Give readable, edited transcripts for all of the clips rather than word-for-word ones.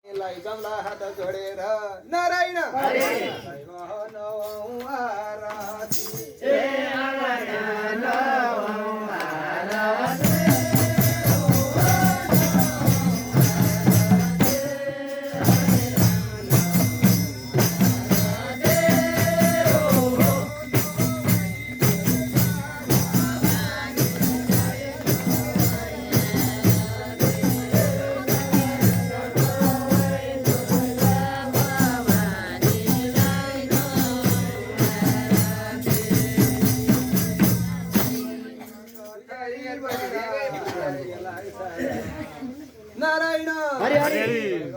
जमला हात जोडेर नारायण नारायण हरि हरि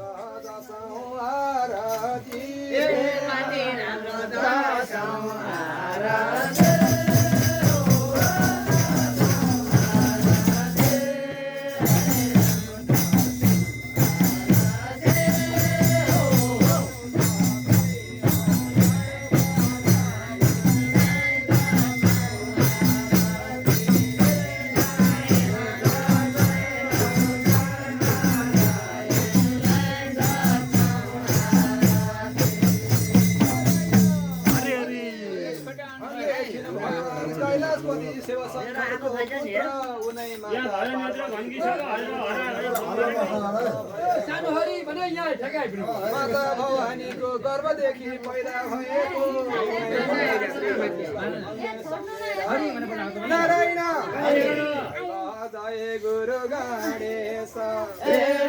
माता भवानीको गर्भदेखि पैदा भएको नारायण जय गुरु गणेश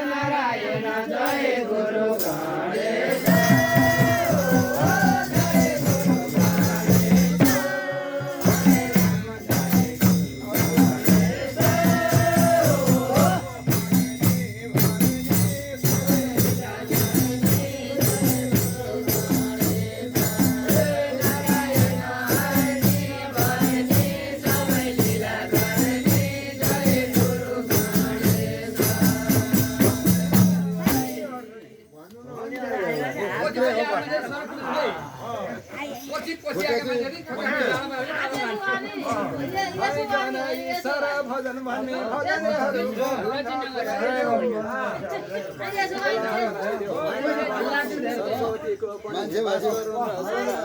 नारायण जय गुरु गणेश सारा भजन भन्ने भजनहरू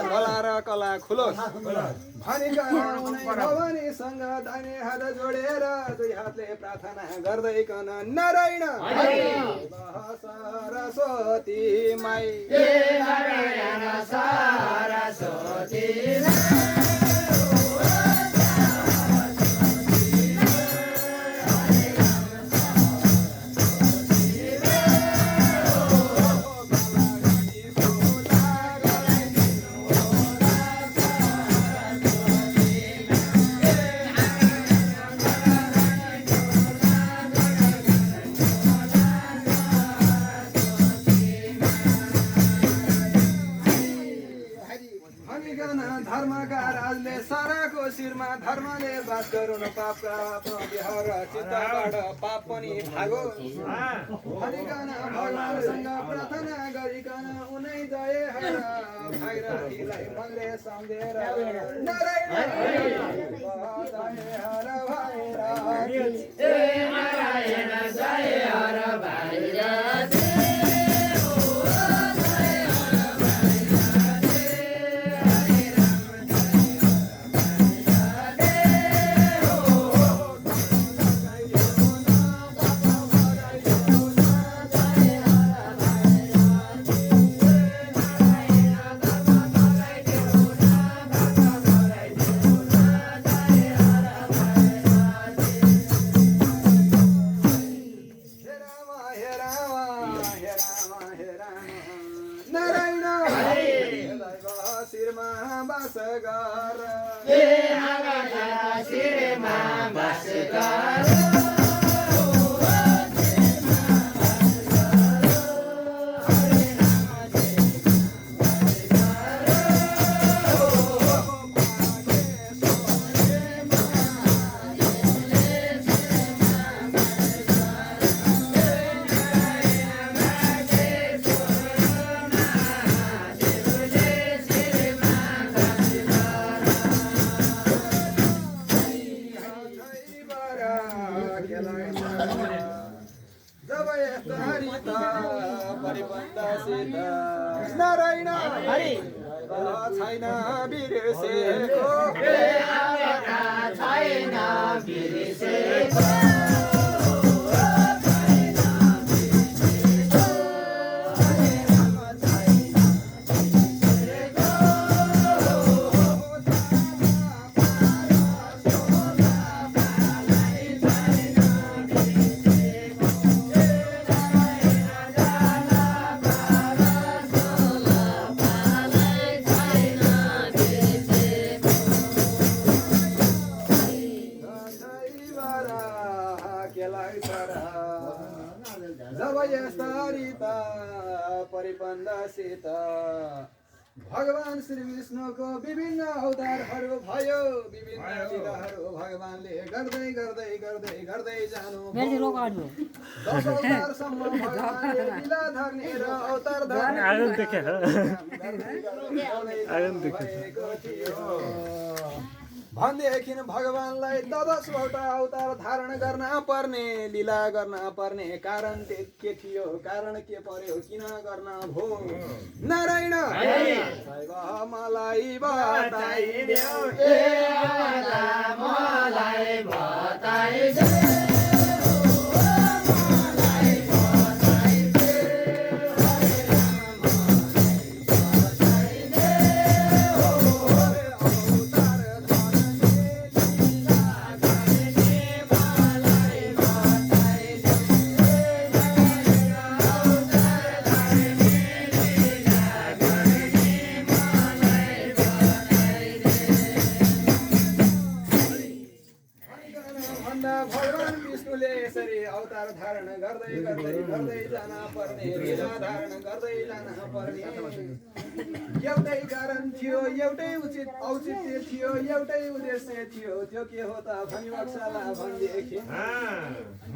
कला र कला खुलोस् भवानीसँग दाहिने हात जोडेर दुई हातले प्रार्थना गर्दैकन नारायण सरस्वती माई नारायण सरस्वती धर्मका राजले साराको शिरमा धर्मले बास गरून् पापका आफ्नो बिहार चित्तबाट पाप पनि भागो भनिकन भगवानसँग प्रार्थना गरिकन उनै जय हर भाइरथीलाई मनले सम्झेर नारायण जय हर भाइरथी नारायण जय हर भाइरथी जब यस्ता परिबन्धसित नारायण हरि छैन बिर्सेको छैन बिर्सेको जब यस्ता परिबन्धसित भगवान श्री विष्णुको विभिन्न अवतारहरू भयो विभिन्न लीलाहरू भगवानले गर्दै गर्दै गर्दै गर्दै जानु 10 अवतारसम्म भगवानले लीला धर्ने र अवतार भनेदेखि भगवानलाई 10वटा अवतार धारण गर्न पर्ने लीला गर्न पर्ने कारण के थियो कारण के पर्यो किन गर्न भो नारायण मलाई बताइदेऊ मलाई बताइदेऊ भगवान विष्णुले यसरी अवतार धारण गर्दै गर्दै गर्दै जान पर्ने लीला धारण गर्दै जान पर्ने एउटै कारण थियो एउटै औचित्य थियो एउटै उद्देश्य थियो त्यो के हो त भनिवक्सला भनेदेखि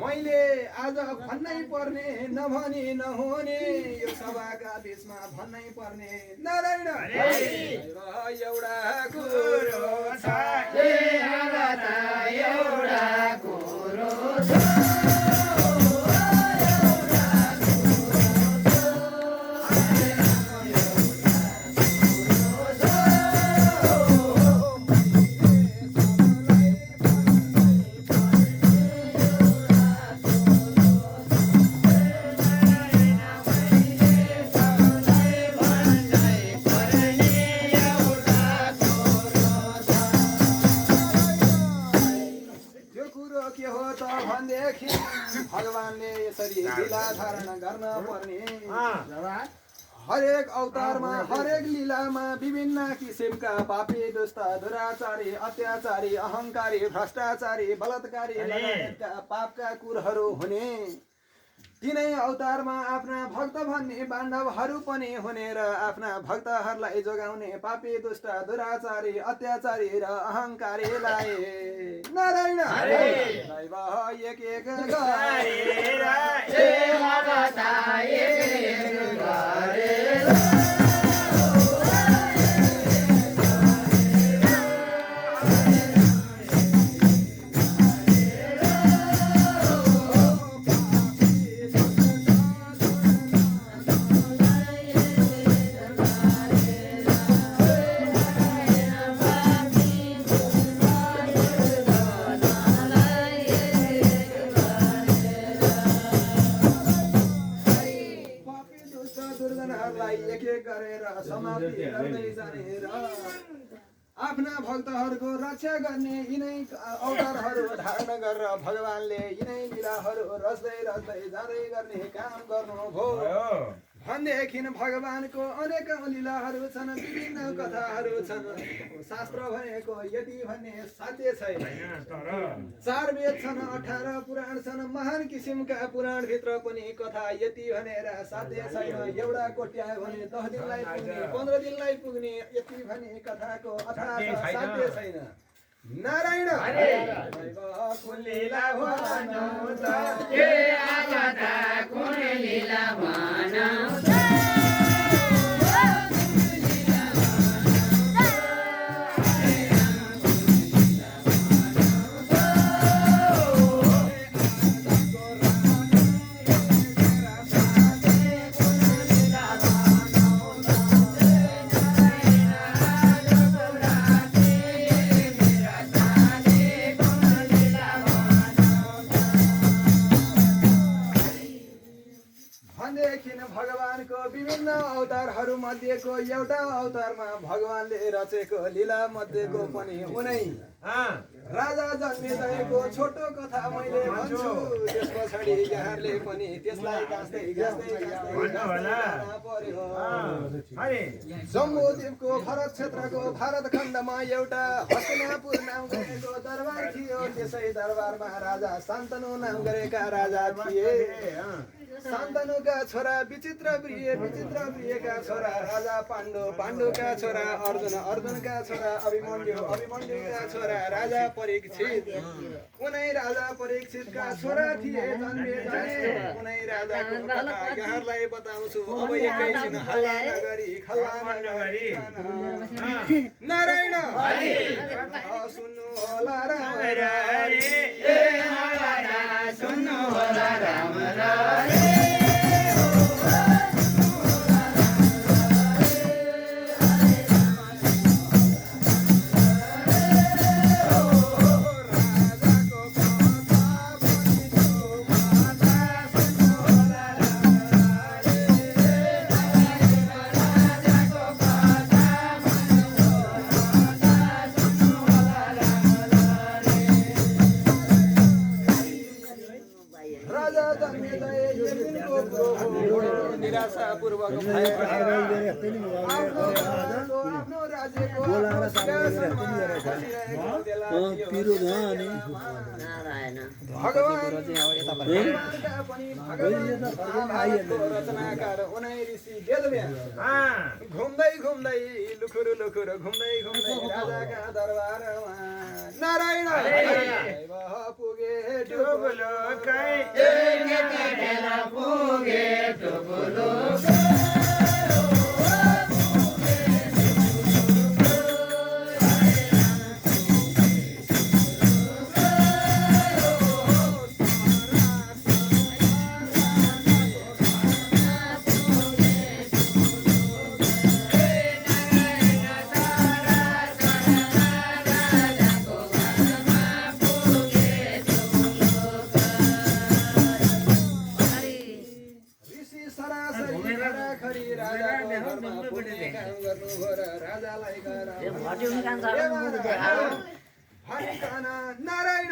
मैले आज भन्नै पर्ने नभनी नहुने यो सभाका बीचमा भन्नै पर्ने नारायण एउटा कुरो छ एउटा कुरो भगवानले यसरी लीला धारण गर्न पर्ने हरेक अवतारमा हरेक लीलामा विभिन्न किसिमका पापी दुष्ट दुराचारी अत्याचारी अहंकारी भ्रष्टाचारी बलात्कारी लगायतका पापका कुरहरू हुने तिनै अवतारमा आफ्ना भक्त भन्ने बान्धवहरू पनि हुने र आफ्ना भक्तहरूलाई जोगाउने पापी दुष्ट दुराचारी अत्याचारी र अहंकारीलाई नारायण एक एक समाप्ति गर्दै जाने र आफ्ना भक्तहरूको रक्षा गर्ने यिनै अवतारहरू धारण गरेर भगवानले यिनै लीलाहरू रच्दै रच्दै जाँदै गर्ने काम गर्नुभयो भनेदेखि भगवानको अनेक लीलाहरू छन् विभिन्न कथाहरू छन् शास्त्र भनेको यति भन्ने साध्य छैन 4 वेद छन् 18 पुराण छन् महान किसिमका पुराण भित्र पनि कथा यति भनेर साध्य छैन एउटा कोट्यायो भने 10 दिनलाई पुग्ने 15 दिनलाई पुग्ने यति भन्ने कथाको अथाह साध्य छैन नारायण कुन लीला भनौँ त के आगता कुन लीला भनौँ त भनेदेखि भगवानको विभिन्न अवतारहरू मध्येको एउटा अवतारमा भगवानले रचेको लीला मध्येको पनि उनै राजा जन्मिँदैको छोटो कथा मैले भन्छु त्यस पछाडि यहाँले पनि त्यसलाई गाँस्दै पर्यो जम्बूद्वीपको भरत क्षेत्रको भारत खण्डमा एउटा हस्तिनापुर नाम गरेको दरबार थियो त्यसै दरबारमा राजा शान्तनु नाम गरेका राजा थिए शान्तनुका छोरा विचित्र प्रियका छोरा राजा पाण्डुका छोरा अर्जुनका छोरा अभिमन्युका छोरा राजा परीक्षित उनै राजा परीक्षितका छोरा थिए जन्मे जाने उनै राजाको कथा यहाँलाई बताउँछु अब एकैछिन हल्ला नगरी नारायण सुन्नु होला सुन्नु होला राम निराशापूर्वक आफ्नो राज्यको रचनाकार उनै ऋषि वेदव्यास घुम्दै लुखुरु घुम्दै राजाका दरबारमा नारायण पुगे पुगे टुकुलो नारायण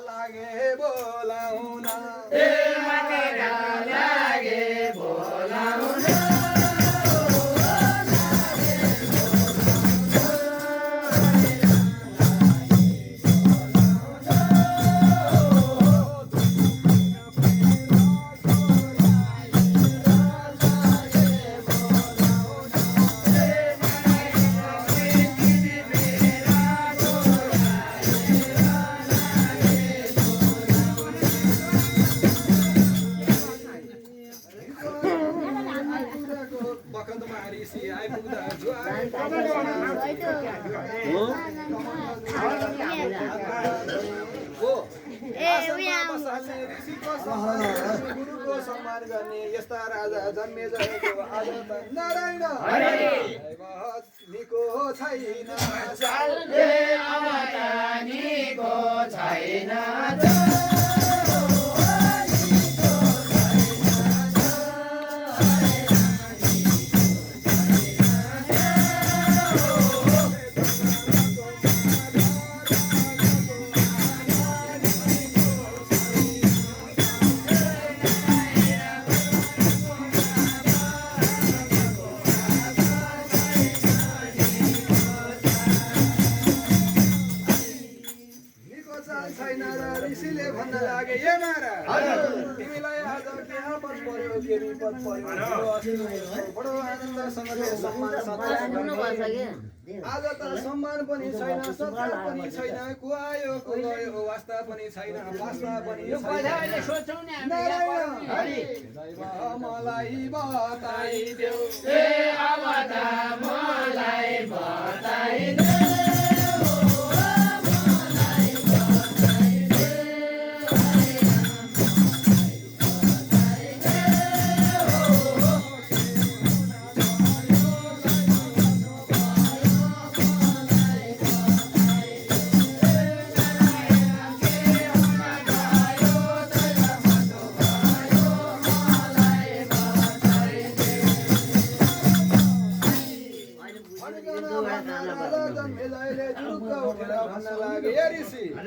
लागे बोलाउन लागे बोलाउन गुरुको सम्मान गर्ने यस्ता राजा जन्मे जएको आज त नारायण निको छैन ऋषिले भन्न लागे ए महाराज तिमीलाई आज के आपद पर्यो के विपद पर्यो बडो आनन्दसँगले सम्मान आज त सम्मान पनि छैन सत्कार पनि छैन को आयो को गयो वास्ता पनि छैन वास्ता पनि छैन मलाई बताइदेऊ ए अवता मलाई बताइदेऊ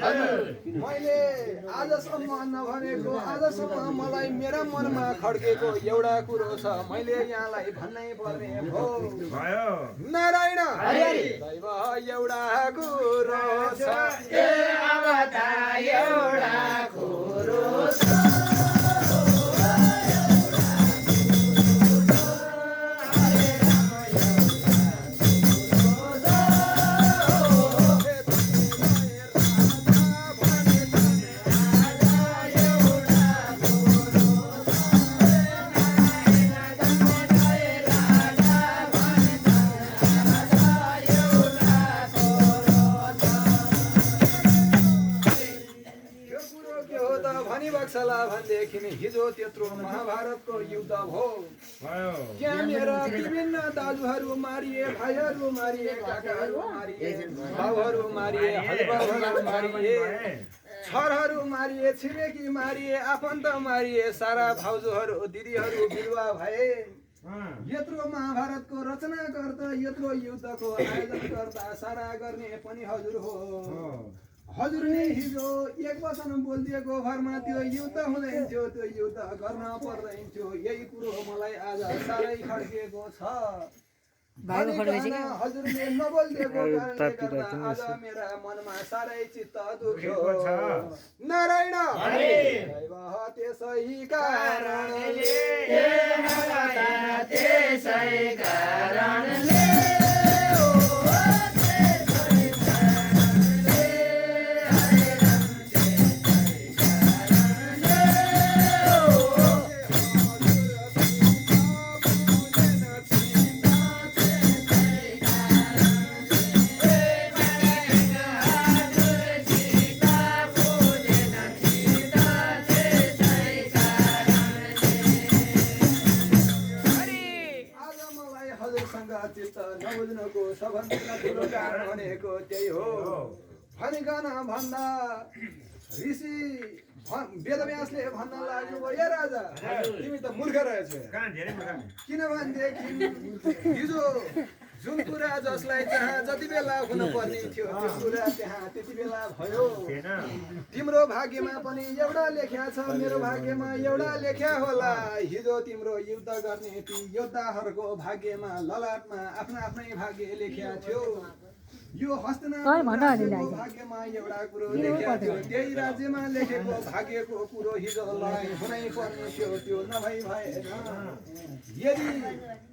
मैले आजसम्म नभनेको आजसम्म मलाई मेरा मनमा खड्केको एउटा कुरो छ मैले यहाँलाई भन्नै पर्ने हो नारायण दैव एउटा कुरो छ एउटा कुरो छ भनेदेखि हिजो त्यत्रो महाभारतको युद्ध भयो त्यहाँ मेरा विभिन्न दाजुहरू मारिए भाइहरू मारिए काकाहरू मारिए बाबुहरू मारिए हजुरबाबुहरू मारिए छरहरू मारिए छिमेकी मारिए आफन्त मारिए सारा भाउजूहरू दिदीहरू बिरुवा भए यत्रो महाभारतको रचना गर्दा यत्रो युद्धको आयोजन गर्दा सारा गर्ने पनि हजुर हो हजुरले हिजो एक वचन बोलिदिएको भरमा त्यो युद्ध हुँदैन थियो त्यो युद्ध गर्न पर्दैन थियो यही कुरो मलाई आज साह्रै खड्किएको छ हजुरले नबोलिदिएको कारणले गर्दा आज मेरा मनमा साह्रै चित्त दुख्यो नारायण त्यसै कारणले सबभन्दा ठुलो कारण भनेको त्यही हो भनिकन भन्दा ऋषि वेदव्यासले भन्न लाग्यो ए राजा तिमी त मूर्ख रहेछौ किनभनेदेखि हिजो जुन कुरा जसलाई जहाँ जति बेला हुनुपर्ने थियो त्यो कुरा त्यहाँ त्यति बेला भयो तिम्रो भाग्यमा पनि एउटा लेख्या छ मेरो भाग्यमा एउटा लेख्या होला हिजो तिम्रो युद्ध गर्ने ती योद्धाहरूको भाग्यमा ललाटमा आफ्नो आफ्नै भाग्य लेख्या थियो यो हस्तिनापुरको भाग्यमा एउटा कुरो लेख्या थियो त्यही राज्यमा लेखेको भाग्यको कुरो हिजो लडाइँ हुनै पर्ने थियो त्यो नभई भएन यदि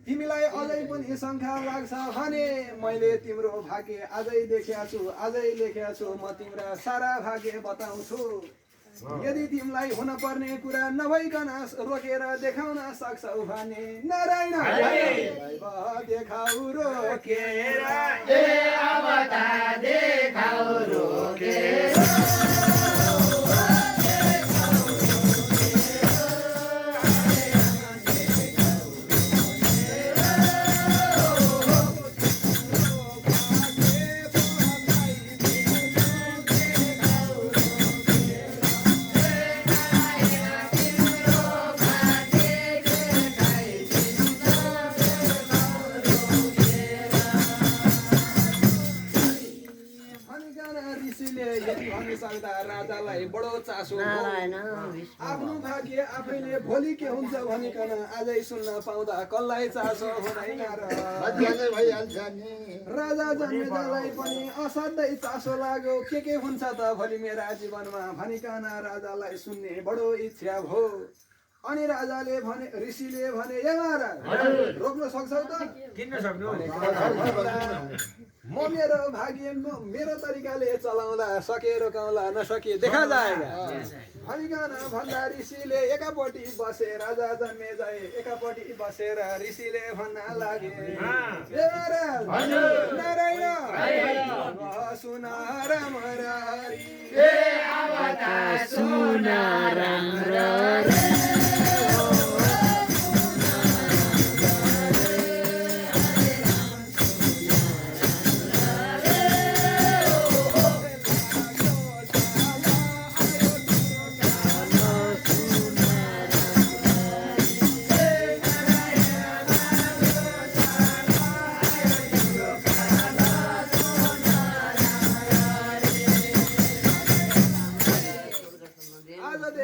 तिमीलाई अझै पनि शङ्का लाग्छ भने मैले तिम्रो भाग्य आजै लेख्या छु म तिम्रा सारा भाग्य बताउँछु यदि तिमीलाई हुन पर्ने कुरा नभइकन रोकेर देखाउन सक्छौ भने नारायण देखाउ रोकेर देखाउ रोकेर राजालाई बडो चासो आफ्नो भाग्य आफैले भोलि के हुन्छ भनिकन आजै सुन्न पाउँदा कसलाई चासो हुँदैन र राजा जन्मेजालाई पनि असाध्यै चासो लाग्यो के हुन्छ त भोलि मेरा जीवनमा भनिकन राजालाई सुन्ने बडो इच्छा भयो अनि राजाले भने ऋषिले भने ए महाराज रोक्न सक्छौ त किन्न सक्नु म मेरो भाग्य मेरो तरिकाले चलाउँदा सके रोकाउँला नसके देखा जाएगा भनिकन भन्दा ऋषिले एकापट्टि बसे राजा जन्मे जाए एकापट्टि बसेर ऋषिले भन्न लागे ए महाराज नारायण सुन राम्ररी सुन राम्ररी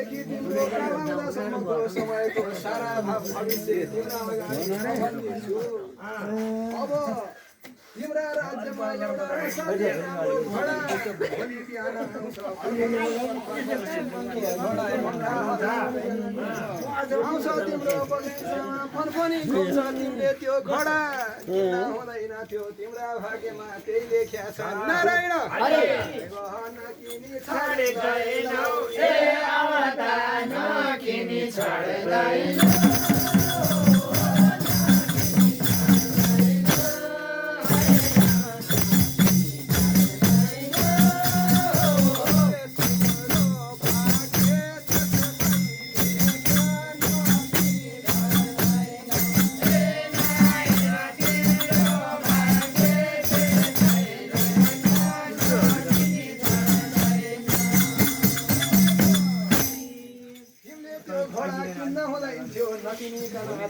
आजदेखि तिम्रो प्रारम्भसम्मको समयको सारा भविष्य तिम्रो अगाडि भनिदिन्छु। अब तिम्रा राज्यमा एउटा असाध्यै राम्रो घोडा भोलि बिहान आउँछ। आउँछ तिम्रो बगैँचामा फनफनी घुम्छ तिमीले त्यो घोडा किन हुँदैन थियो तिम्रा भाग्यमा त्यही लेख्या छ। नारायण गहन किनी छाड्दैनौ ए अवतार नकिनी छाड्दैनौ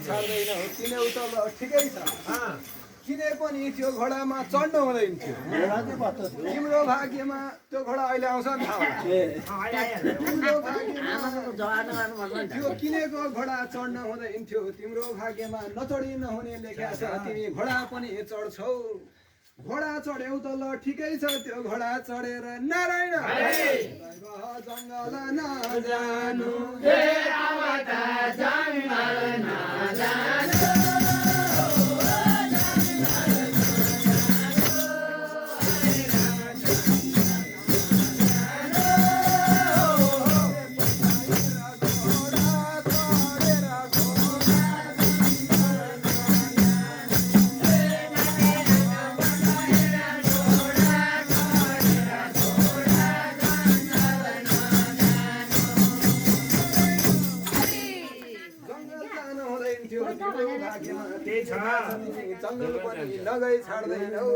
छाड्दैनौ किने उतल ठिकै छ किने पनि त्यो घोडामा चढ्नु हुँदैन थियो। तिम्रो भाग्यमा त्यो घोडा अहिले आउँछ नि थाहा तिम्रो भाग्यमा त्यो किनेको घोडा चढ्न हुँदैन थियो। तिम्रो भाग्यमा नचढी नहुने लेख्या छ तिमी घोडा पनि चढ्छौ। घोडा चढ्यौ त ल ठिकै छ त्यो घोडा चढेर नारायण जङ्गल नजानु जङ्गल पनि लगै छाड्दैनौ।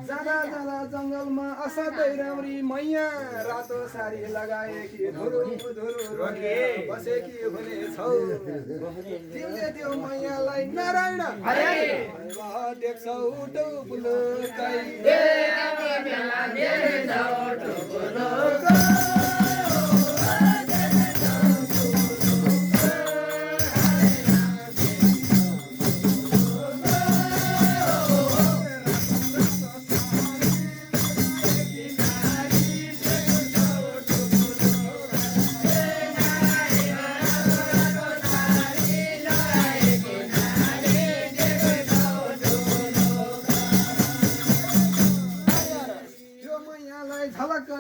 जाँदा जाँदा जङ्गलमा असाध्यै राम्री मैया रातो साडी लगाएकी धुरु धुरु बसेकी हुनेछौ। तिमीले त्यो मैयालाई नारायण देख्छौ टुपुलुकै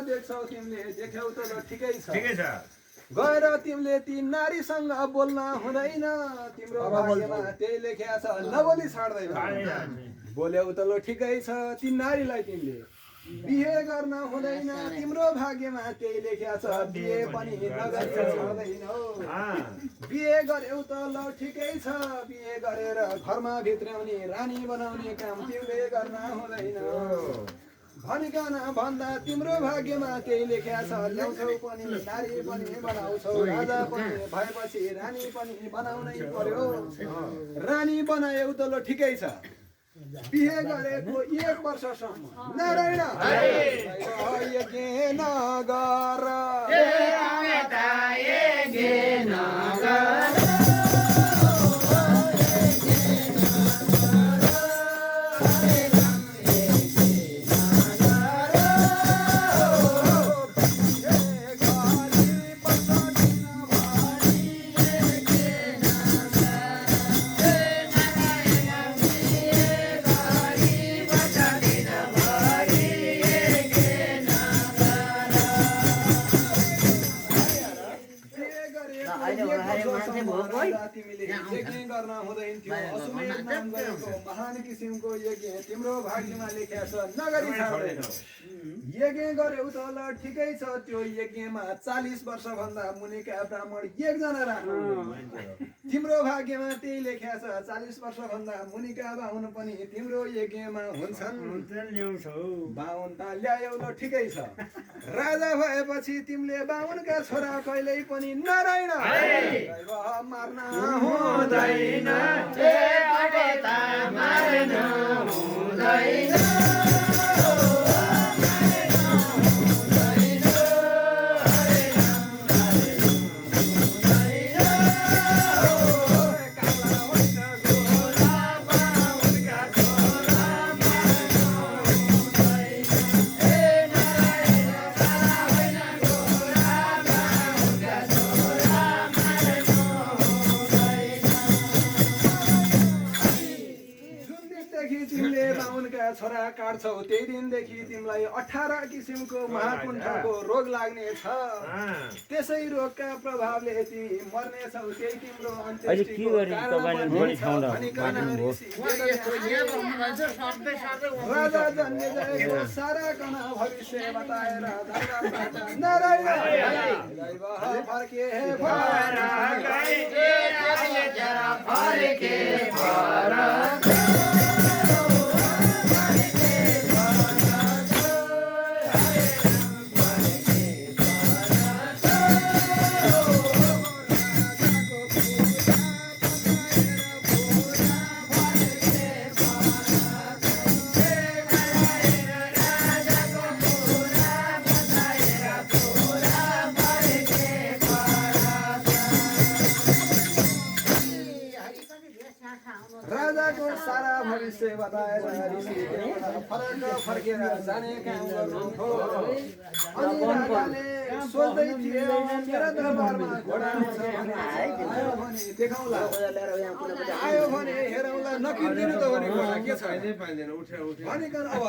देख्छौ तिमीले देख्यौ त ल ठिकै छ गएर तिमीले ती नारीसँग बोल्न हुँदैन। तिम्रो भाग्यमा त्यही लेख्या छ नबोली छाड्दैन। बोल्यौ त ल ठिकै छ ती नारीलाई तिमीले बिहे गर्न हुँदैन। तिम्रो भाग्यमा त्यही लेख्या छ बिहे पनि नगरी छाड्दैनौ। बिहे गर्यौ त ल ठिकै छ बिहे गरेर घरमा भित्राउने रानी बनाउने काम तिमीले गर्न हुँदैन। भनिकन भन्दा तिम्रो भाग्यमा केही लेख्या छ ल्याउँछौ पनि नारी पनि बनाउँछौ। राजा पनि भएपछि रानी पनि बनाउनै पर्यो। रानी बनायौ त ल ठिकै छ बिहे गरेको 1 वर्षसम्म नारायण यज्ञ नगर गर्न हुँदैन थियो। अश्वमेध नाम गरेको महान किसिमको यज्ञ तिम्रो भाग्यमा लेख्या छ नगरी छाड्दैनौ। यज्ञ गर्यौ त ल ठिकै छ त्यो यज्ञमा 40 वर्षभन्दा मुनिका ब्राह्मण 1 जना राख्नु। तिम्रो भाग्यमा त्यही लेख्या छ 40 वर्षभन्दा मुनिका बाहुन पनि तिम्रो यज्ञमा हुन्छन्। बाहुन त ल्यायौ ल ठिकै छ राजा भएपछि तिमीले बाहुनका छोरा कहिल्यै पनि नारायण मार्न हुँदैन। छोरा काट्छौ त्यही दिनदेखि तिमीलाई 18 किसिमको महाकुण्ठको रोग लाग्नेछ त्यसै रोगका प्रभावले तिमी मर्नेछौ त्यही तिम्रो अन्त्येष्टिको कारण भनिकन ऋषि राजा जन्मे जयको सारा कन भविष्य बताएर दरबारबाट नारायण दैव फर्के राजाको सारा भविष्य बताएर ऋषि फर्केर जाने काम गर्नुभयो अनि राजाले सोच्दै थिए मेरा दरबारमा घोडा आउँछ भने देखाउँला आयो भने हेरौँला नकिनिदिनु त भने घोडा के छ भनिकन अब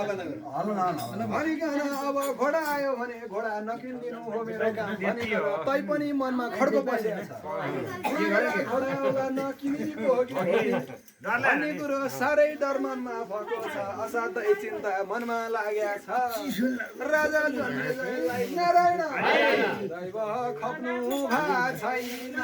भनिकन अब घोडा आयो भने घोडा नकिनिदिनु हो मेरो काम भनिकन तैपनि मनमा खड्को बसेको छ घोडा आउँला नकिनिदिएको हो कि भन्ने कुरो साह्रै डर मनमा भएको छ असाध्यै चिन्ता मनमा लागेको छ राजा जन्मेजयलाई नारायण दैव खप्नु भा छैन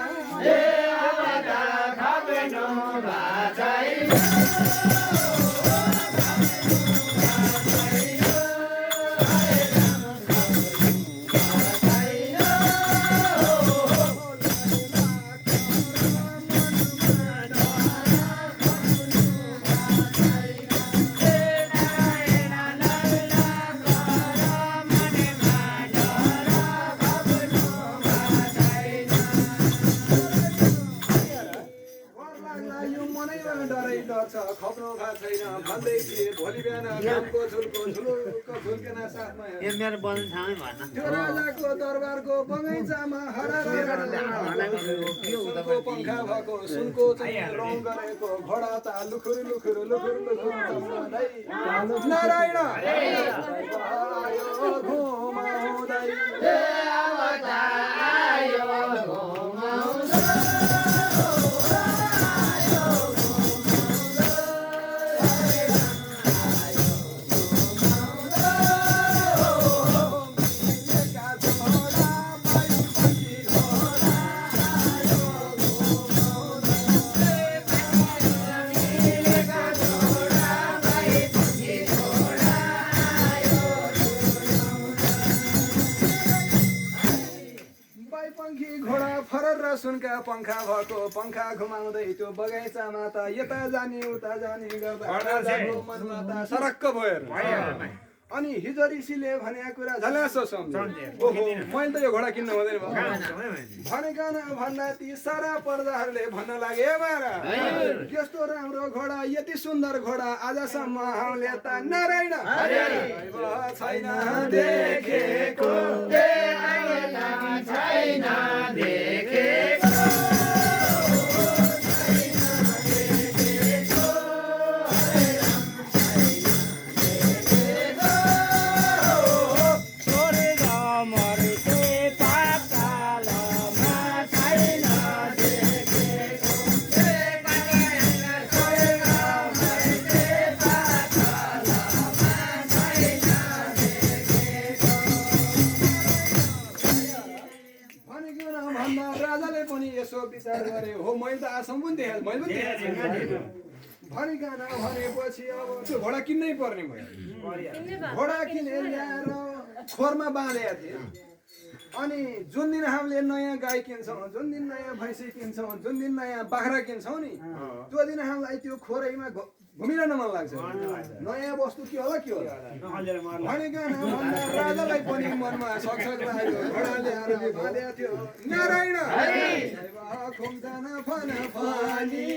खप्नु भएको छैन भन्दै थिए भोलि बिहान घामको झुल्को झुलुक्क झुल्केन साथमा त्यो राजाको दरबारको बगैँचामा सुनको पङ्खा भएको सुनको रङ गरेको घोडा त लुखुर लुखुर लुखुर लुखुर नारायण घुमाउँदै सुनका पङ्खा भएको पङ्खा घुमाउँदै त्यो बगैँचामा त यता जाने उता जाने गर्दा राजाको मनमा त सरक्क भयो अनि हिजो ऋषिले भनेको कुरा झल्यासो सम्झे ओहो मैले त यो घोडा किन्न हुँदैन भनेकन भन्दा ती सारा पर्दाहरूले भन्न लागे मारा यस्तो राम्रो घोडा यति सुन्दर घोडा आजसम्म हामीले त नारायण छैन देखेको छैन देखेको विचार गरे हो मैले त आसम्म पनि देखाएको मैले पनि देखाएको भनिकन भनेपछि अब त्यो घोडा किन्नै पर्ने भयो घोडा किनेर ल्याएर खोरमा बाँधेका थिए अनि जुन दिन हामीले नयाँ गाई किन्छौँ जुन दिन नयाँ भैँसी किन्छौँ जुन दिन नयाँ बाख्रा किन्छौँ नि त्यो दिन हामीलाई त्यो खोरैमा घुमिरहन मन लाग्छ नयाँ वस्तु के होला भनिकन राजालाई पनि मनमा सकसक लाग्यो घोडा ल्याएर बाँधेको थियो नारायण घुम्छन् फन फनी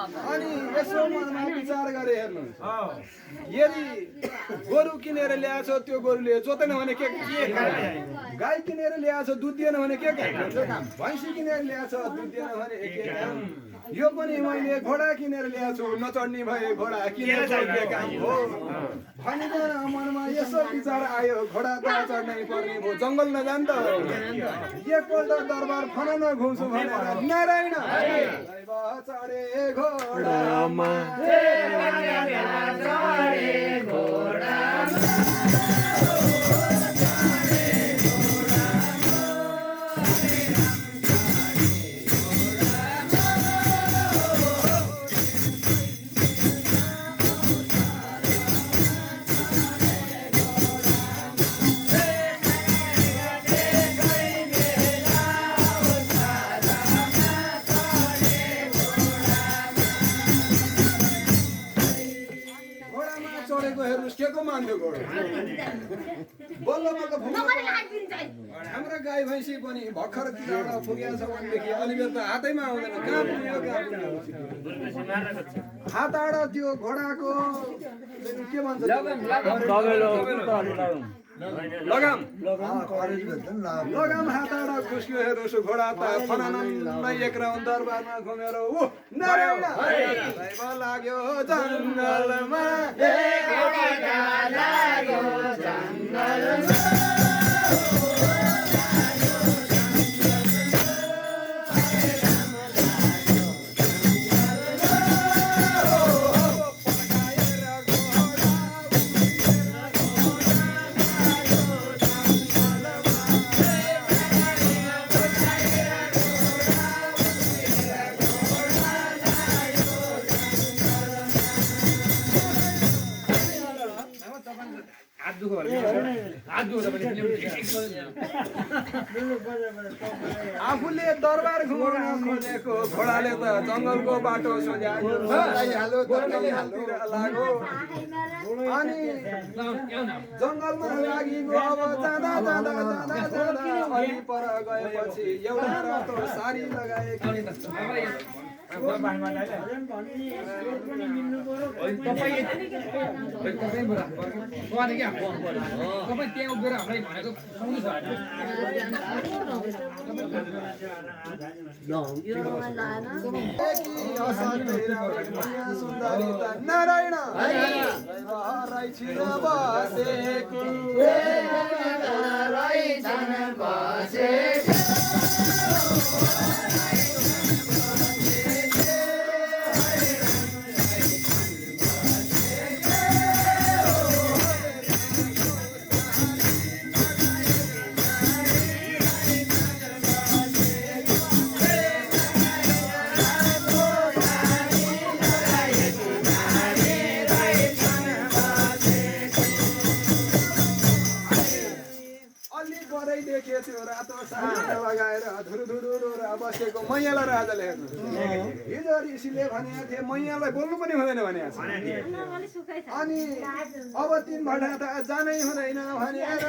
अनि यसो मनमा विचार गरे हेर्नुहोस् यदि गोरु किनेर ल्याएछ त्यो गोरुले जोतेन भने के गाई किनेर ल्याएछ दुध दिएन भने के भैँसी किनेर ल्याएछ दुध दिएन भने के काम यो पनि मैले घोडा किनेर ल्याएको छु नचढ्ने भए घोडा किनेर चढ्ने काम हो भनिकन मनमा यसो विचार आयो घोडा त चढ्नै पर्ने भयो जङ्गल नजान्छ एकपल्ट दरबार फनाउन घुम्छु भनेर नारायण चढे घोडामा बल्ल हाम्रो गाई भैँसी पनि भर्खर तिहार पुगेको छ भनेदेखि अलिबेर त हातैमा आउँदैन कहाँ पुग्यो हात आड त्यो घोडाको के भन्छ लगाम हात आड खुस्क्यो हेर्नुहोस् घोडा त फनानन्दै एक राउन्ड दरबारमा घुमेर ऊ नारायण लाग्यो जङ्गलमा आफूले दरबार घुमाउन खोजेको घोडाले त जङ्गलको बाटो सोझ्यायो अनि जङ्गलमा लागिगयो अब जाँदा जाँदा जाँदा जाँदा अलि पर गएपछि एउटा रातो साडी लगाएको नारायण त्यो रातो साडी लगाएर धुरुधुरु बसेको मैयाला राजाले हेर्नु हिजो ऋषिले भनेको थिए मैयालाई बोल्नु पनि हुँदैन भनेको छ अनि अब तिन भटा त जानै हुँदैन भनेर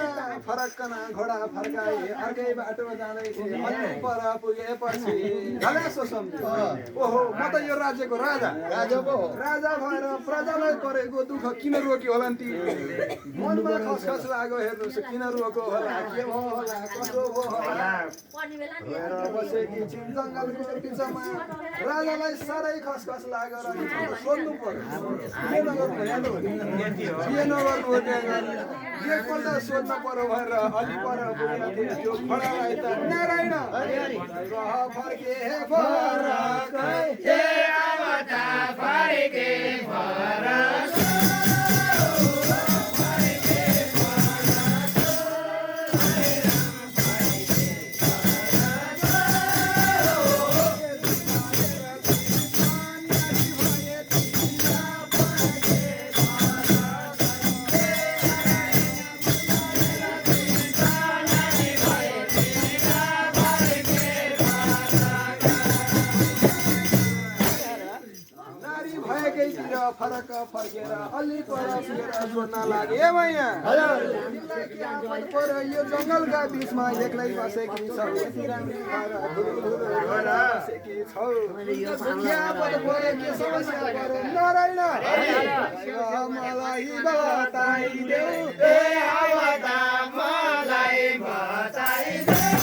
फरक्कन घोडा फर्काए अर्कै बाटो जाँदै थिए अलि पर पुगेपछि गलासो सम्झ्यो ओहो म त यो राज्यको राजा राजा भएर प्रजालाई परेको दुःख किन रोक्यो होला नि ती मनमा खसखस लाग्यो हेर्नुहोस् किन रोक्यो होला के भयो होला कसो भयो होला बसेकी छिन् जङ्गलको बिचमा राजालाई साह्रै खसखस लागेर सोध्नु पर्यो के नगर्नु एकपल्ट सोध्न पर्यो भनेर अलि पर पुगेको थियो त्यो घोडालाई त नारायण फर्के पटक फर्केर अलि परस्केर जोड्न लागे ए मैया तिमीलाई के आपद पर्यो यो जङ्गलका बिचमा एक्लै बसेकी छौ यति राम्री भएर घुरुघुरु भएर बसेकी छौ के आपद पर्यो के समस्या पर्यो नारायण मलाई बताइदेऊ ए आवता मलाई बताइदेऊ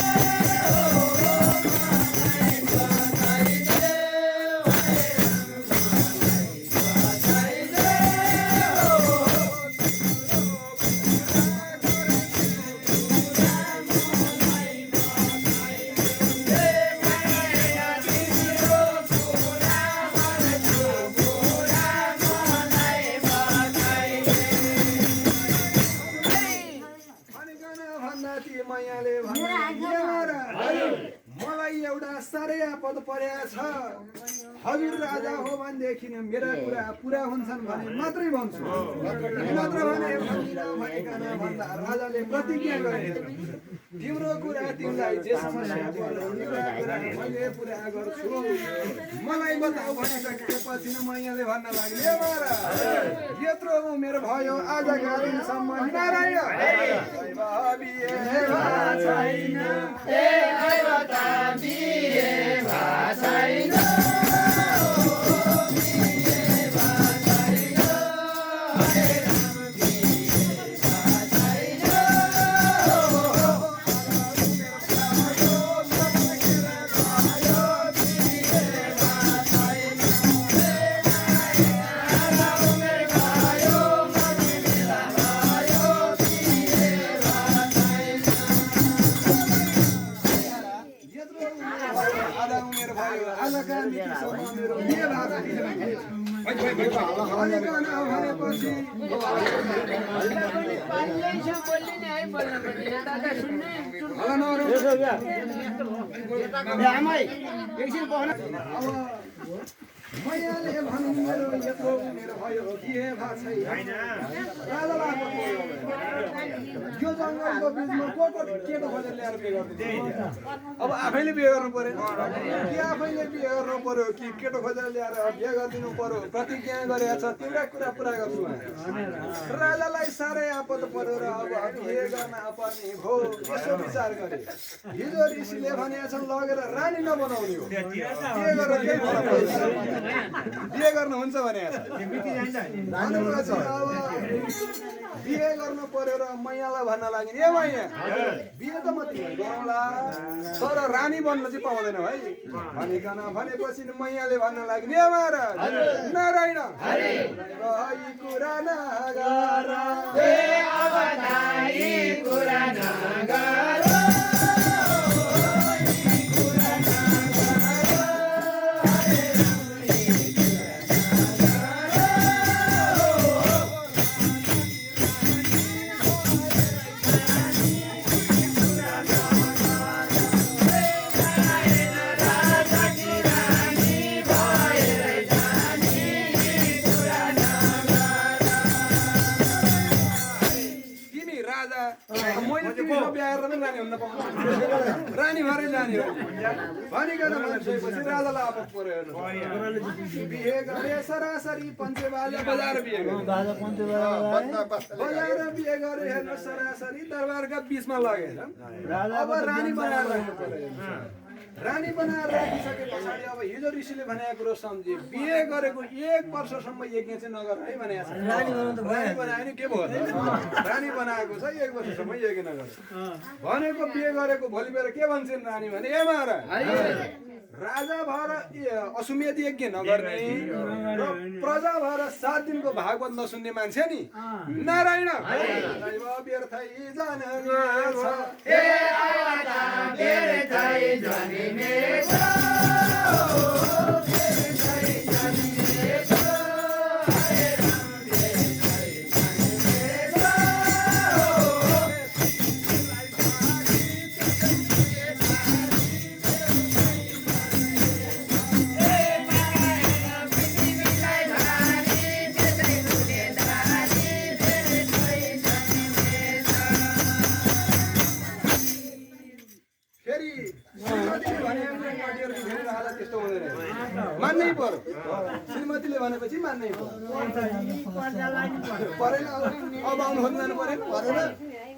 मलाई एउटा साह्रै आपद परेको छ हजुर राजा हो भनेदेखि मेरा कुरा पुरा हुन्छन् भने मात्रै भन्छु नत्र भने भनिकन भन्दा राजाले प्रतिज्ञा गरे तिम्रो कुरा तिमीलाई जे समस्या पर्यो मैले पुरा गर्छु मलाई बताऊ भनिसकेपछि मैयाले भन्न लाग्यो यत्रो उमेर भयो आजका दिनसम्म नारायण छैन मैयाले भन्नु मेरो यत्रो उमेर भयो के भएको छैन यो जङ्गलको बिचमा को केटो खोजेर ल्याएर बिहे गर्नु अब आफैले बिहे गर्नु पर्यो कि आफैले बिहे गर्नु पर्यो कि केटो खोजेर ल्याएर बिहे गरिदिनु पर्यो प्रतिज्ञा गरेको छ तिम्रा कुरा पुरा गर्छु राजालाई साह्रै आपद पर्यो र अब बिहे गर्न पर्ने भो यसो विचार गरे हिजो ऋषिले भनेको छ लगेर रानी नबनाउने हो बिहे गर्नुहुन्छ भने बिहे गर्नु पर्यो र मैयालाई भन्न लाग्यो ए मैया बिहे त म तिमी गरौँला तर रानी बन्न चाहिँ पाउँदैन है भनिकन भनेपछि मैयाले भन्न लाग्यो ए महाराज नारायण कुरा नगर रानी भरै जाने भनिकन भनिसकेपछि राजालाई आपद पर्यो बिहे गरे सरासरी पञ्चेबाजा बजार बिहे बजार बिहे गरे हेर्नु सरासरी दरबारका बिचमा लगेर अब रानी बनाएर राख्नु पर्यो रानी बनाएर राखिसके पछाडि अब हिजो ऋषिले भनेको कुरो सम्झे बिहे गरेको 1 वर्षसम्म यज्ञ चाहिँ नगर है भनेको छ रानी बनायो नि के भयो रानी बनाएको छ 1 वर्षसम्म यज्ञ नगर भनेको बिहे गरेको भोलि बेर के भन्छन् रानी भने ए महाराज राजा भएर अश्वमेध यज्ञ नगर्ने र प्रजा भएर 7 दिनको भागवत नसुन्ने मान्छे नि नारायण व्यर्थै जाने छ ए आवता व्यर्थै जाने छ मान्नै पर्यो श्रीमतीले भनेपछि मान्नै परेन अब बाहुन खोज्न जानु परेन परेन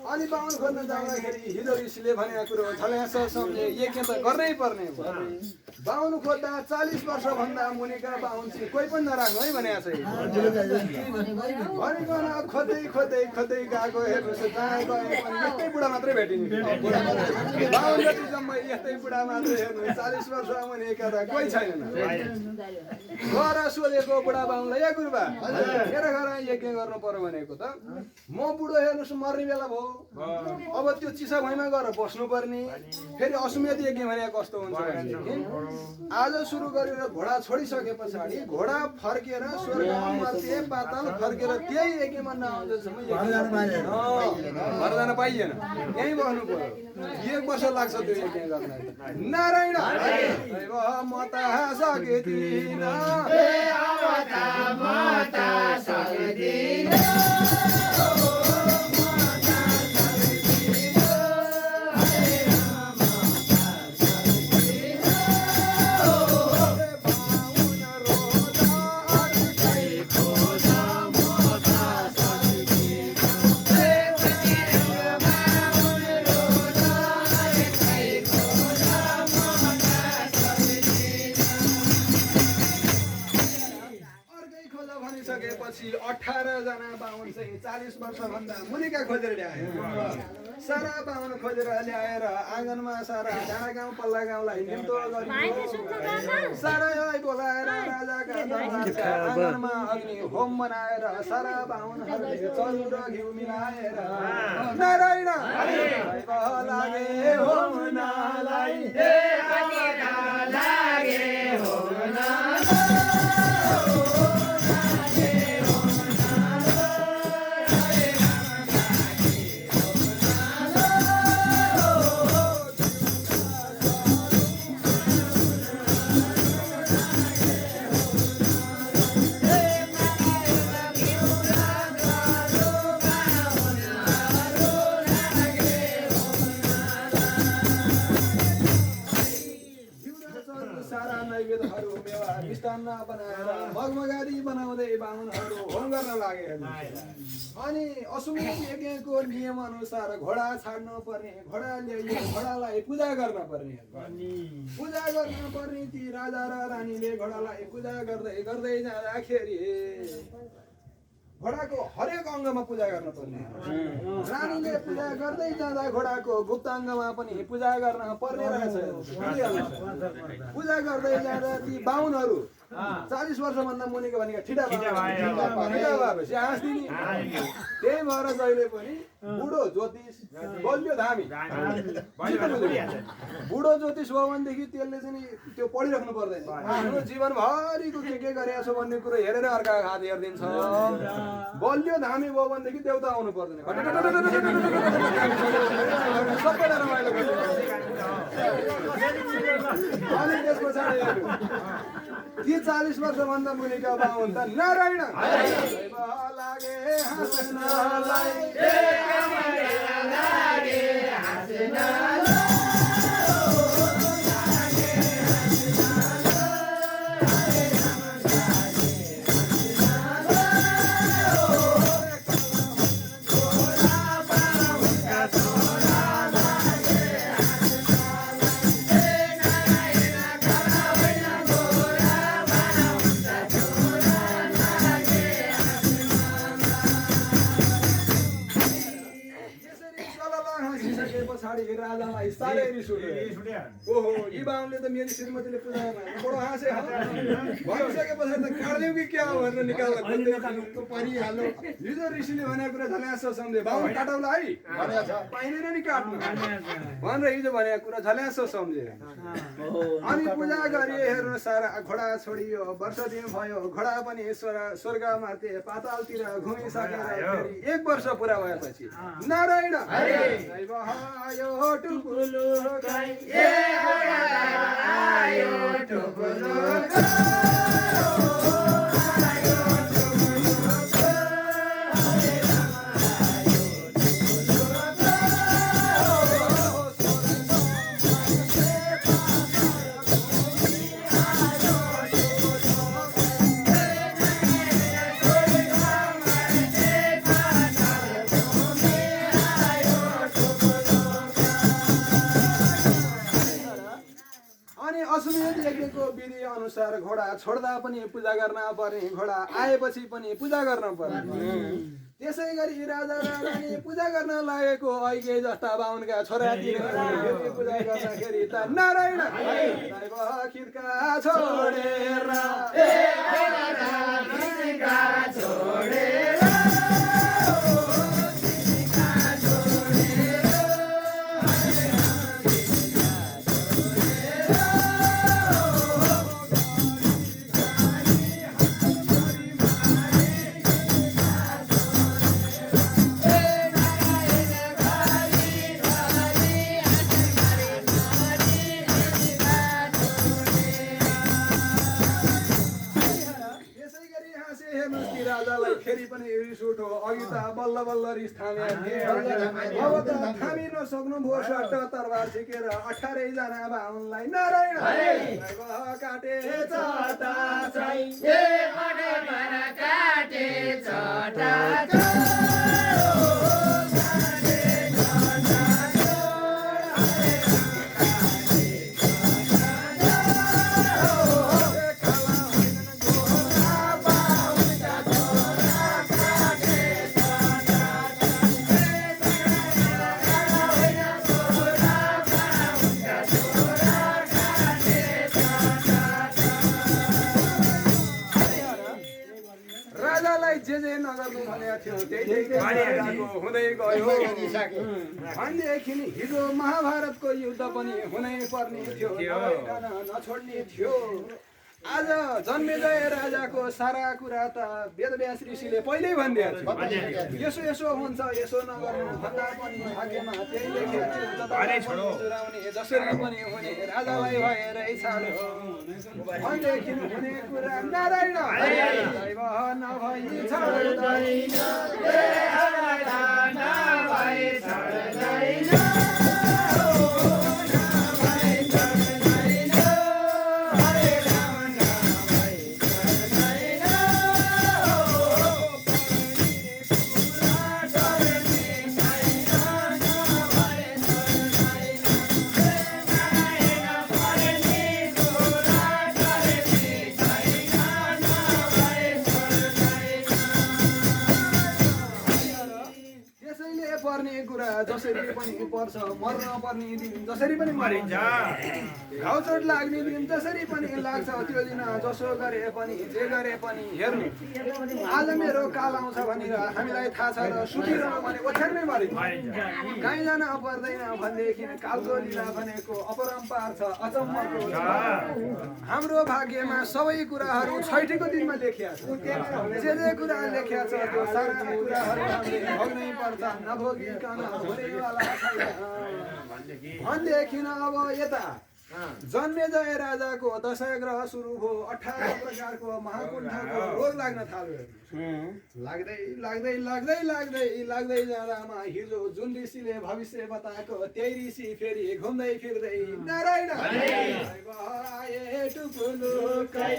अनि बाहुन खोज्न जाँदाखेरि हिजो ऋषिले भनेको कुरो झल्यास सम्झे यज्ञ त गर्नै पर्ने बाहुन खोज्दा 40 वर्षभन्दा मुनिका बाहुन चाहिँ कोही पनि नराख्नु है भनेको छ भनेको खोज्दै खोज्दै खोज्दै गएको हेर्नुहोस् जहाँ गए पनि यस्तै बुढा मात्रै भेटिने बाहुन जति जम्मै यस्तै बुढा मात्रै हेर्नु 40 वर्ष मुनिका त कोही छैन घर सोधेको बुढा बाहुनलाई या गुरुबा मेरो घर यज्ञ गर्नु पर्यो भनेको त म बुढो हेर्नुहोस् मर्ने बेला भयो अब त्यो चिसा भुइँमा गएर बस्नु पर्ने फेरि अश्वमेध यज्ञ भने कस्तो हुन्छ भनेदेखि आज सुरु गरेर घोडा छोडिसके पछाडि घोडा फर्केर स्वर्ग मर्त्य पाताल फर्केर त्यही यज्ञमा नआउँदैसम्म घर जान पाइएन यहीँ बस्नु पर्यो 1 वर्ष लाग्छ त्यो यज्ञ गर्न नारायण म त सकिदिन भनिसकेपछि 18 जना बाहुन चाहिँ 40 वर्षभन्दा मुनिका खोजेर ल्यायो सारा बाहुन खोजेर ल्याएर आँगनमा सारा डाँडा गाउँ पल्ला गाउँलाई निम्तो गरियो सारालाई बोलाएर राजाका दरबारका आँगनमा अग्नि होम बनाएर सारा बाहुनहरूले चरु र घिउ मिलाएर नारायण लागे होम नालाई लागे होम बनाएर मगमगारी बनाउँदै बाहुनहरू होम गर्न लागे अनि अश्वमेध यज्ञको नियम अनुसार घोडा छाड्नु पर्ने घोडा ल्याइयो घोडालाई पूजा गर्न पर्ने पूजा गर्न पर्ने ती राजा र रानीले घोडालाई पूजा गर्दै गर्दै जाँदाखेरि घोडाको हरेक अङ्गमा पूजा गर्न पर्ने रानीले पूजा गर्दै जाँदा घोडाको गुप्त अङ्गमा पनि पूजा गर्न पर्ने रहेछ पूजा गर्दै जाँदा ती बाहुनहरू 40 वर्षभन्दा मुनिको भनेको ठिटा भएपछि हाँस्दिने त्यही भएर जहिले पनि बुढो ज्योतिष बलियो धामी बुढो ज्योतिष हो भनेदेखि त्यसले चाहिँ त्यो पढिराख्नु पर्दैन आफ्नो जीवनभरिको के गरेको छ भन्ने कुरो हेरेर अर्काको हात हेरिदिन्छ बलियो धामी भयो भनेदेखि देउता आउनु पर्दैन सबैलाई रमाइलो अनि त्यस पछाडि ती 40 वर्षभन्दा मुनिका बाहुन त नारायण लागे हाँस्नलाई राजालाई साह्रै रिस उठ्यो ओहो यी बाहुनले त मेरो श्रीमतीले पूजा गर्न बडो हाँसे भइसके पछाडि त काट्दिउँ कि क्या हो भनेर निकाल्दा परिहाल्नु हिजो ऋषिले भनेको कुरा झल्यास सम्झे बाहुन काटौला है पाइँदैन नि काट्नु भनेर हिजो भनेको कुरा झल्यास सम्झे अनि पूजा गरे हेर्नु सारा घोडा छोडियो वर्ष दिन भयो घोडा पनि स्वर्ग मार्थे पातालतिर घुमिसकेर फेरि 1 वर्ष पुरा भएपछि नारायण आयो टुपुलु गाई ए आयो टुपुलु विधि अनुसार घोडा छोड्दा पनि पूजा गर्न पर्ने घोडा आएपछि पनि पूजा गर्न पर्ने त्यसै गरी राजा रानी पूजा गर्न लागेको ऐगे जस्ता बाहुनका छोरा तिनीहरू पूजा गर्दाखेरि त नारायण खिर्का छोडेर राजालाई फेरि पनि रिस उठो अघि त बल्ल बल्ल रिस थामे अब त थामी नसक्नु भो सट्ट तरबार झिकेर 18 जना बाहुनलाई नारायण काटे चटा जे नगर्नु भनेको थियो त्यही हुँदै गयो भनेदेखि हिजो महाभारतको युद्ध पनि हुनै पर्ने थियो नछोड्ने थियो आज जन्मेजय राजाको सारा कुरा त वेदव्यास ऋषिले पहिल्यै भनिदिएको थियो यसो यसो हुन्छ यसो नगर्नु भन्दा पनि भाग्यमा त्यही लेखेको थियो जसरी पनि हुने राजालाई भएरै छाड्यो भनेदेखि हुने कुरा नारायण दैव नभई छाड्दैन जसरी पनि पर्छ मर्न पर्ने दिन जसरी पनि मरिन्छ घाउ चोट लाग्ने दिन जसरी पनि लाग्छ त्यो दिन जसो गरे पनि जे गरे पनि हेर्नु आज मेरो काल आउँछ भनेर हामीलाई थाहा छ र सुतिरहनु भने ओछ्यानमै मरिन्छ कहीँ जान पर्दैन भनेदेखि कालको लीला भनेको अपरम्पार छ अचम्मको हाम्रो भाग्यमा सबै कुराहरू छैठीको दिनमा लेखिया छ जे कुरा लेखिया छ त्यो सारा कुराहरू हामीले भोग्नै पर्छ नभोगिकन भनेदेखि अब यता जन्मेजय राजाको दशाग्रह सुरु भयो 18 प्रकारको महाकुण्ठको रोग लाग्न थाल्यो लाग्दै लाग्दै लाग्दै लाग्दै लाग्दै जाँदामा हिजो जुन ऋषिले भविष्य बताएको त्यही ऋषि फेरि घुम्दै फिर्दै नारायण आए टुपुलुकै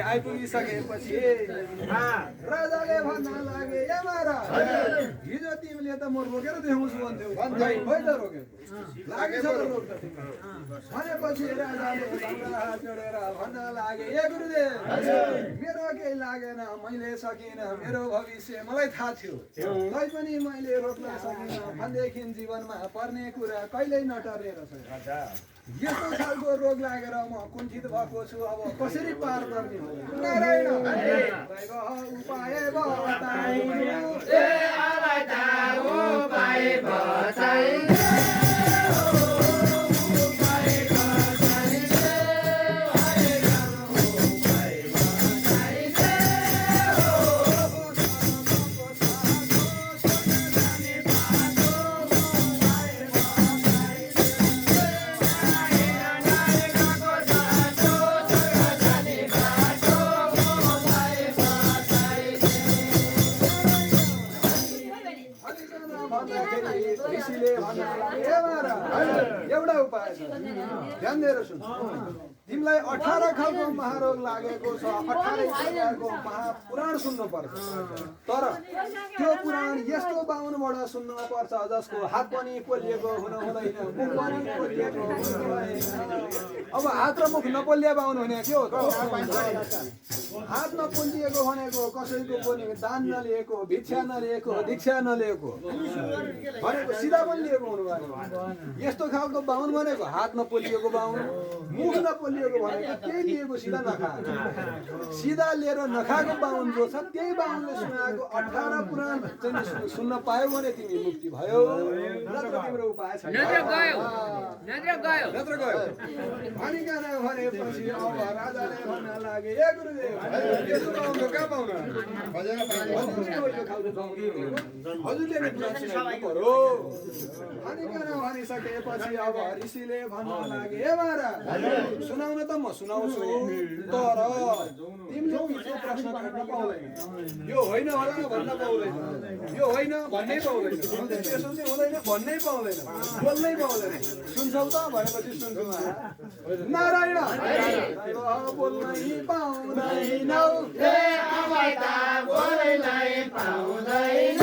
आइपुगिसकेपछि राजाले भन्न लागे हिजो तिमीले त म रोकेर देखाउँछु भन्थ्यौ खोइ त रोकेको लागेछ त रोक्छ भनेपछि राजाले हात जोडेर भन्न लागे ए गुरुदेव मेरो केही लागेन मैले सकिनँ मेरो भविष्य मलाई थाहा थियो तै पनि मैले रोक्न सकिनँ भनेदेखि जीवनमा पर्ने कुरा कहिल्यै नटर्ने रहेछ यस्तो खालको रोग लागेर म कुण्ठित भएको छु अब कसरी पार गर्ने हो नारायण उपाय ऋषिले भन्न लागे ए महाराज एउटा उपाय छ ध्यान दिएर सुन तिमीलाई 18 खालको महारोग लागेको छ 18 प्रकारको महापुराण सुन्नु पर्छ तर त्यो पुराण यस्तो बाहुनबाट सुन्नु पर्छ जसको हात पनि पोलिएको हुन हुँदैन मुख पनि पोलिएको हुँदैन अब हात र मुख नपोलिया बाहुन हुने के हो त हात नपोलिएको भनेको कसैको पनि दान नलिएको भिक्षा नलिएको दीक्षा नलिएको भनेको सिधा पनि लिएको हुनु भएन यस्तो खालको बाहुन भनेको हात नपोलिएको बाहुन मुख नपोलिएको भनेको त्यही लिएको सिधा नखा सिधा लिएर नखाएको बाहुन जो छ त्यही बाहुनले सुनाएको 18 पुराण चाहिँ सुन्न पायो भने तिमी मुक्ति भयो नत्र तिम्रो उपाय छैन नत्र गयो भनिकन भनेपछि अब राजाले भन्न लागे ए गुरुदेव यसो बाहुन कहाँ पाउन हजुरले नै पुराण सुनाउनु पर्यो भनिकन भनिसकेपछि अब ऋषिले भन्न लागे ए महाराज सुनाउन त म सुनाउँछु तर तिमीले पिछो प्रश्न गर्न पाउँदैन यो होइन होला भन्न पाउँदैन यो होइन भन्नै पाउँदैन त्यसो चाहिँ हुँदैन भन्नै पाउँदैन बोल्नै पाउँदैन सुन्छौ त भनेपछि सुन्छु नारायण बोल्नै पाउँदैनौ ए अमैता बोल्नै पाउँदैन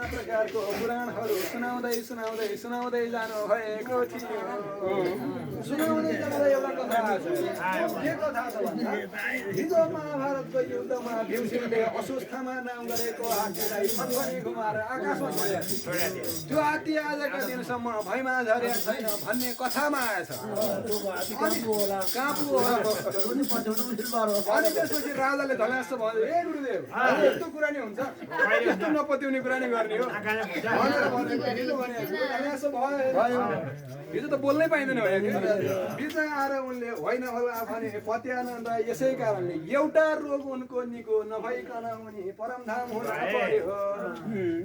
प्रकारको पुराणहरू सुनाउँदै जानु भएको थियो सुनाउँदै जाँदा एउटा कथा छ के कथा छ भन्दा हिजो महाभारतको युद्धमा भीमसेनले अस्वस्थमा नाम गरेको हात्तीलाई फन्फनी घुमाएर आकाशमा छोड्यो त्यो हात्ती आजका दिनसम्म भैमा झरेको छैन भन्ने कथामा आएछ अनि त्यसपछि राजाले धनास्थ भयो ए गुरुदेव यस्तो कुरा नि हुन्छ यस्तो नपत्याउने कुरा नि गर्ने हो हिजो त बोल्नै पाइँदैन बिचमा आएर उनले होइन होला भने पत्यानन्द यसै कारणले एउटा रोग उनको निको नभइकन उनी परमधाम हुन पर्यो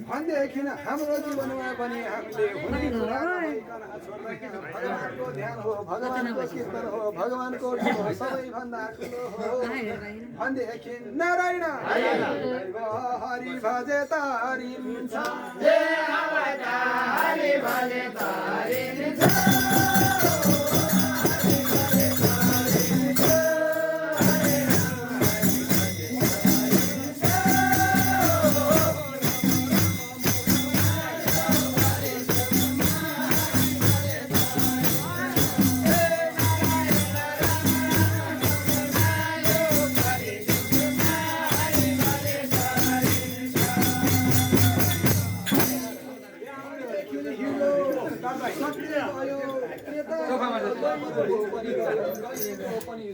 भनेदेखि हाम्रो जीवनमा पनि हामीले हुने कुरा नभइकन भगवानको ध्यान हो भगवानको कीर्तन हो भगवानको सबैभन्दा ठुलो हो भनेदेखि नारायण हरि भजे तारिन्छ हरि भजे तारिन्छ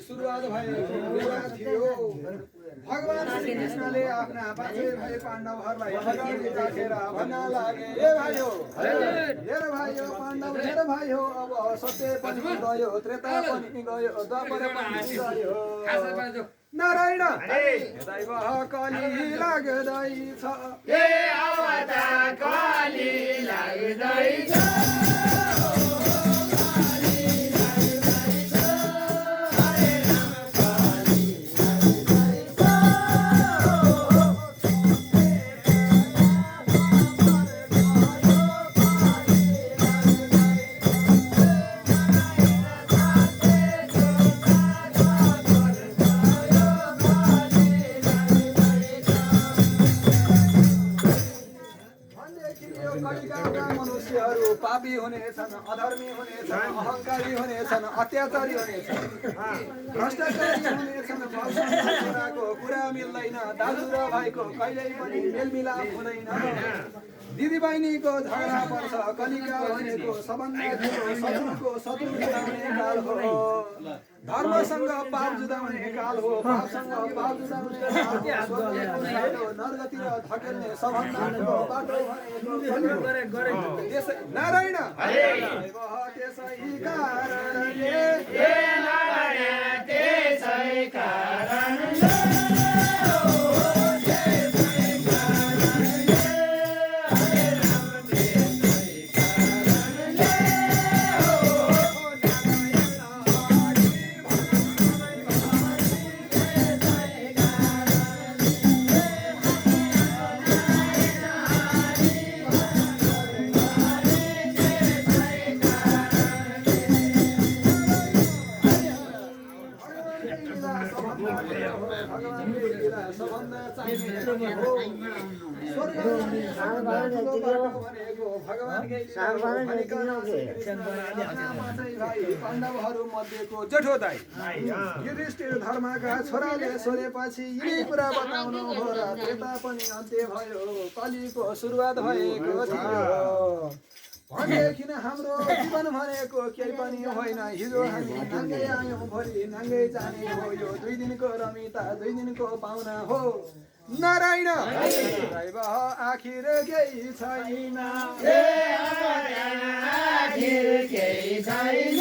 सुरुवात भयो भगवान श्री कृष्णले आफ्ना बाजे भाइ पाण्डवहरूलाई अगाडि राखेर भन्न लागे ए भाइयो हेर भाइयो पाण्डव हेर भाइयो अब सत्य पनि गयो त्रेता पनि गयो द्वापर पनि गयो नारायण दैव कली लाग्दैछ ए अवता कली लाग्दैछ पापी हुनेछन् अधर्मी हुनेछन् अहंकारी हुनेछन् अत्याचारी हुनेछन् भ्रष्टाचारी हुनेछन् भगवानको कुरा मिल्दैन दाजु र भाइको कहिल्यै पनि मेलमिलाप हुँदैन दिदी बहिनीको झगडा पर्छ कलिका भनेको सबभन्दा ठुलो शत्रुको शत्रु बनाउने काल हो धर्मसँग पाप जुदा हुने काल हो पापसँग पाप जुदा हुने काल हो स्वर्गको साटो नरकतिर धकेल्ने सबभन्दा ठुलो बाटो भनेको नारायण त्यसै कारणले हे नारायण त्यसै कारणले पाण्डवहरू मध्येको जेठो दाइ युधिष्ठिर धर्मका छोराले सोधेपछि यिनै कुरा बताउनु हो र त्रेता पनि अन्त्य भयो कलिको सुरुवात भएको थियो भनेदेखि हाम्रो जीवन भनेको केही पनि होइन हिजो हामी नाङ्गै आयौँ भोलि नाङ्गै जाने हो यो 2 दिनको रमिता 2 दिनको पाहुना हो नारायण आखिर केही छैन हे नारायण आखिर केही छैन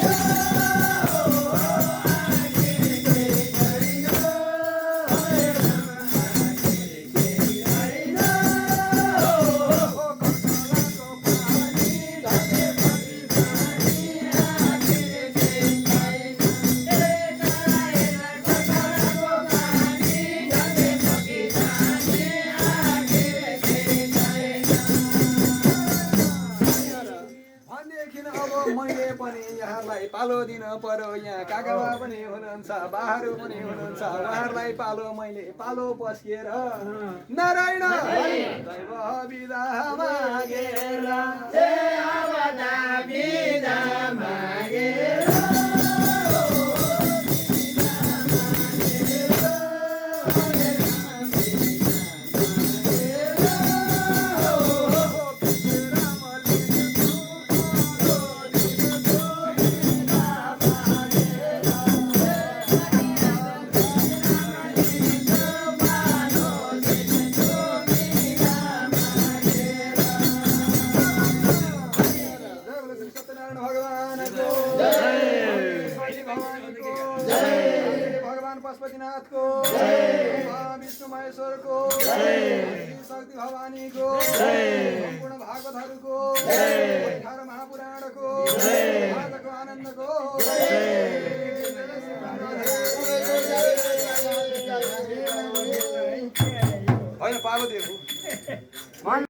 पालो दिन पर्यो यहाँ काकाबा पनि हुनुहुन्छ बाहरू पनि हुनुहुन्छ उहाँहरूलाई पालो मैले पालो पस्किएर नारायण दैव बिदा मागेर बिदा मागेर पशुपतिनाथको विष्णु महेश्वरको शक्ति भवानीको सम्पूर्ण भागवतहरूको महापुराणको आजको आनन्दको होइन पार्वतीहरूको